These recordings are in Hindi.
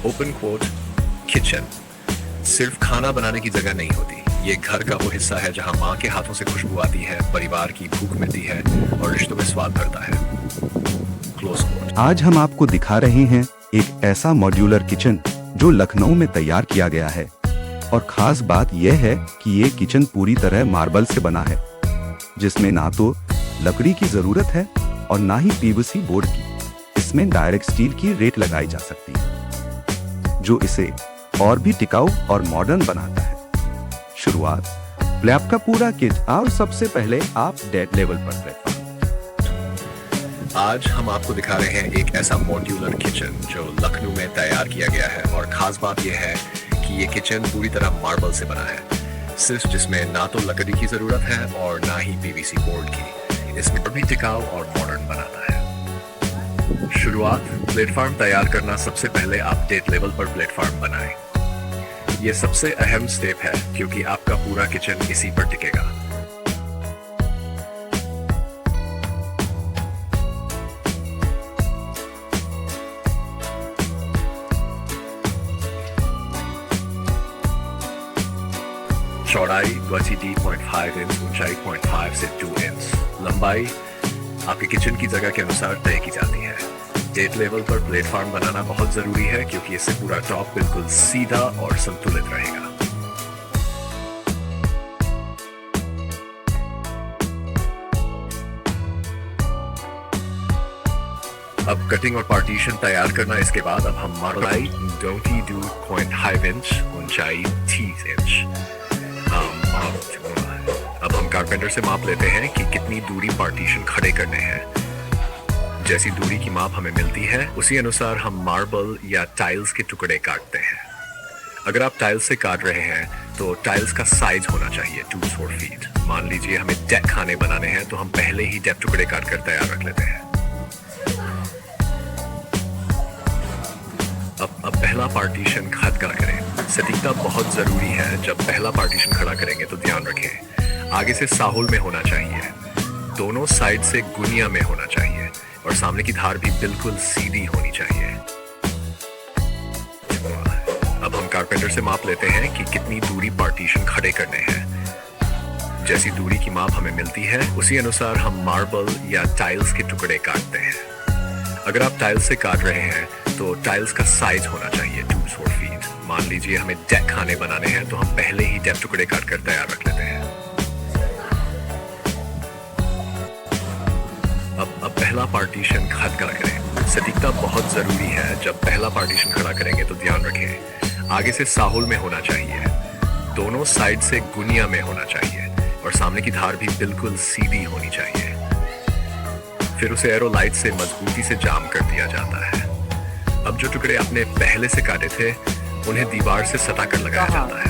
ओपन कोट किचन सिर्फ खाना बनाने की जगह नहीं होती। ये घर का वो हिस्सा है जहां माँ के हाथों से खुशबू आती है, परिवार की भूख मिलती है और रिश्तों में स्वाद भरता है। Close quote. आज हम आपको दिखा रहे हैं एक ऐसा मॉड्यूलर किचन जो लखनऊ में तैयार किया गया है और खास बात यह है कि ये किचन पूरी तरह मार्बल से बना है, जिसमें ना तो लकड़ी की जरूरत है और ना ही पीवीसी बोर्ड की। इसमें डायरेक्ट स्टील की रेत लगाई जा सकती है, जो इसे और भी टिकाऊ और मॉडर्न बनाता है। शुरुआत स्लैब का पूरा किट और सबसे पहले आप डेड लेवल पर प्लेटफॉर्म। आज हम आपको दिखा रहे हैं एक ऐसा मॉड्यूलर किचन जो लखनऊ में तैयार किया गया है और खास बात यह है कि ये किचन पूरी तरह मार्बल से बना है, सिर्फ जिसमें ना तो लकड़ी की जरूरत है और ना ही पीवीसी बोर्ड की। इसमें भी टिकाऊ और मॉडर्न बनाता है। शुरुआत प्लेटफॉर्म तैयार करना। सबसे पहले आप डेट लेवल पर प्लेटफॉर्म बनाएं। ये सबसे अहम स्टेप है क्योंकि आपका पूरा किचन इसी पर टिकेगा। चौड़ाई 20.5 इंच, ऊंचाई 0.5 से 2 इंच, लंबाई आपके किचन की जगह के अनुसार तय की जाती है। डेट लेवल पर प्लेटफॉर्म बनाना बहुत जरूरी है क्योंकि इससे पूरा टॉप बिल्कुल सीधा और संतुलित रहेगा। अब कटिंग और पार्टीशन तैयार करना। इसके बाद अब हम मार्बल 22.5 इंच, ऊंचाई 30 इंच। अब हम कारपेंटर से माप लेते हैं कि कितनी दूरी पार्टीशन खड़े करने हैं। जैसी दूरी की माप हमें मिलती है उसी अनुसार हम मार्बल या टाइल्स के टुकड़े काटते हैं। अगर आप टाइल्स से काट रहे हैं तो टाइल्स का साइज होना चाहिए 2 to 4 फीट। मान लीजिए हमें डेक खाने बनाने हैं तो हम पहले ही डेक टुकड़े काट कर तैयार रख लेते हैं। अब पहला पार्टीशन खड़ा करें। सटीकता बहुत जरूरी है। जब पहला पार्टीशन खड़ा करेंगे तो ध्यान रखें आगे से साहुल में होना चाहिए, दोनों साइड से गुनिया में होना चाहिए और सामने की धार भी बिल्कुल सीधी होनी चाहिए। अब हम कारपेंटर से माप लेते हैं कि कितनी दूरी पार्टीशन खड़े करने हैं। जैसी दूरी की माप हमें मिलती है उसी अनुसार हम मार्बल या टाइल्स के टुकड़े काटते हैं। अगर आप टाइल्स से काट रहे हैं तो टाइल्स का साइज होना चाहिए 2 to 4 फीट। मान लीजिए हमें डेक खाने बनाने हैं तो हम पहले ही डेक टुकड़े काट कर तैयार रख लेते हैं। अब पहला पार्टीशन खड़ा करें। सटीकता बहुत जरूरी है। जब पहला पार्टीशन खड़ा करेंगे तो ध्यान रखें आगे से साहुल में होना चाहिए, दोनों साइड से गुनिया में होना चाहिए और सामने की धार भी बिल्कुल सीधी होनी चाहिए। फिर उसे एरो लाइट से मजबूती से जाम कर दिया जाता है। अब जो टुकड़े आपने पहले से काटे थे उन्हें दीवार से सटा कर लगाया जाता है।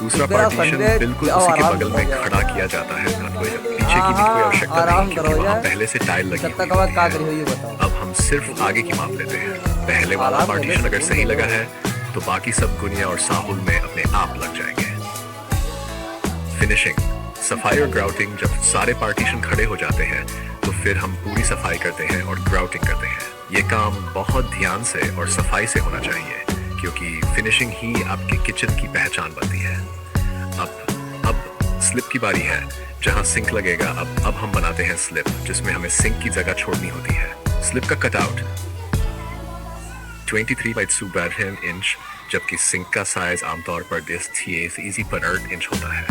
दूसरा पार्टीशन बिल्कुल उसी के बगल में खड़ा किया जाता है। पीछे की भी कोई आवश्यकता नहीं क्योंकि वहाँ पहले से टाइल लगी हुई है। अब हम सिर्फ आगे की माप लेते हैं। पहले वाला पार्टीशन अगर सही लगा है तो बाकी सब गुनिया और साहुल में अपने आप लग जाएंगे। फिनिशिंग, सफाई और ग्राउटिंग। जब सारे पार्टीशन खड़े हो जाते हैं तो फिर हम पूरी सफाई करते हैं और ग्राउटिंग करते हैं। ये काम बहुत ध्यान से और सफाई से होना चाहिए क्योंकि फिनिशिंग ही आपके किचन की पहचान बनती है। अब स्लिप की बारी है जहां सिंक लगेगा। अब हम बनाते हैं स्लिप, जिसमें हमें सिंक की जगह छोड़नी होती है। स्लिप का कटआउट 23/2 इंच, जबकि सिंक का साइज आमतौर पर 10 इंच होता है।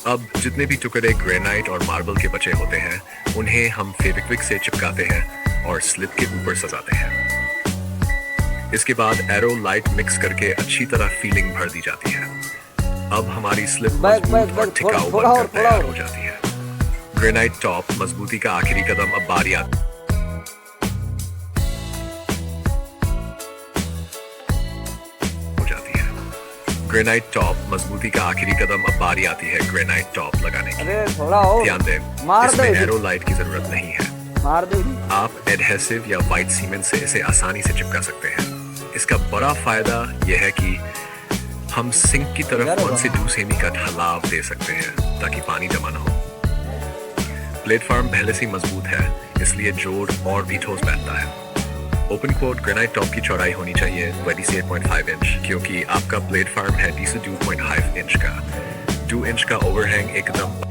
अब जितने भी टुकड़े ग्रेनाइट और मार्बल के बचे होते हैं उन्हें हम फेविक्विक से चिपकाते हैं और स्लिप के ऊपर सजाते हैं। इसके बाद एरो लाइट मिक्स करके अच्छी तरह फीलिंग भर दी जाती है। अब हमारी स्लिप मजबूत और टिकाऊ बनकर तैयार हो जाती है। ग्रेनाइट टॉप मजबूती का आखिरी कदम। अब बारी आती हो जाती है ग्रेनाइट टॉप मजबूती का आखिरी कदम। अब बारी आती है ग्रेनाइट टॉप लगाने की। ध्यान दें इसमें एरो लाइट की जरूरत नहीं है। आप एडहेसिव या व्हाइट सीमेंट से इसे आसानी से चिपका सकते हैं। इसका बड़ा फायदा यह है कि हम सिंक की तरफ 1 से 2 सेमी का ढलाव दे सकते हैं ताकि पानी जमा ना हो। प्लेटफॉर्म पहले से मजबूत है इसलिए जोड़ और भी ठोस बैठता है। ओपन कोट ग्रेनाइट टॉप की चौड़ाई होनी चाहिए 28.5 इंच, क्योंकि आपका प्लेटफॉर्म है 2.5 इंच का। 2 इंच का ओवरहैंग एकदम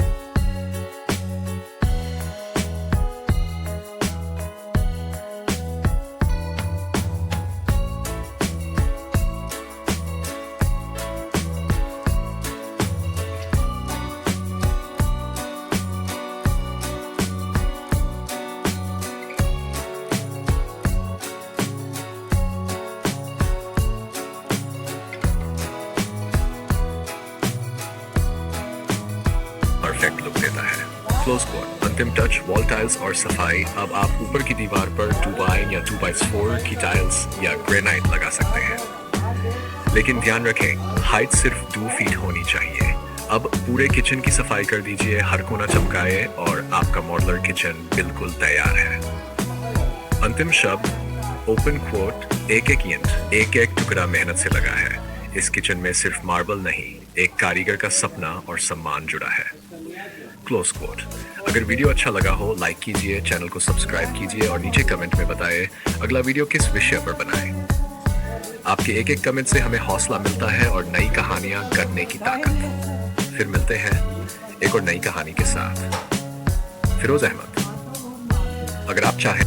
परफेक्ट लुक देता है। क्लोज कोट अंतिम टच वॉल टाइल्स और सफाई। अब आप ऊपर की दीवार पर 2x या 2x4 की टाइल्स या ग्रेनाइट लगा सकते हैं, लेकिन ध्यान रखें हाइट सिर्फ 2 फीट होनी चाहिए। अब पूरे किचन की सफाई कर दीजिए, हर कोना चमकाए और आपका मॉड्यूलर किचन बिल्कुल तैयार है। अंतिम शब्द ओपन कोट, एक एक टुकड़ा मेहनत से लगा है। इस किचन में सिर्फ मार्बल नहीं, एक कारीगर का सपना और सम्मान जुड़ा है। Close coat. अगर वीडियो अच्छा लगा हो लाइक कीजिए, चैनल को सब्सक्राइब कीजिए और नीचे कमेंट में बताएं अगला वीडियो किस विषय पर बनाएं। आपके एक कमेंट से हमें हौसला मिलता है और नई कहानियां गढ़ने की ताकत। फिर मिलते हैं एक और नई कहानी के साथ। फिरोज अहमद। अगर आप चाहें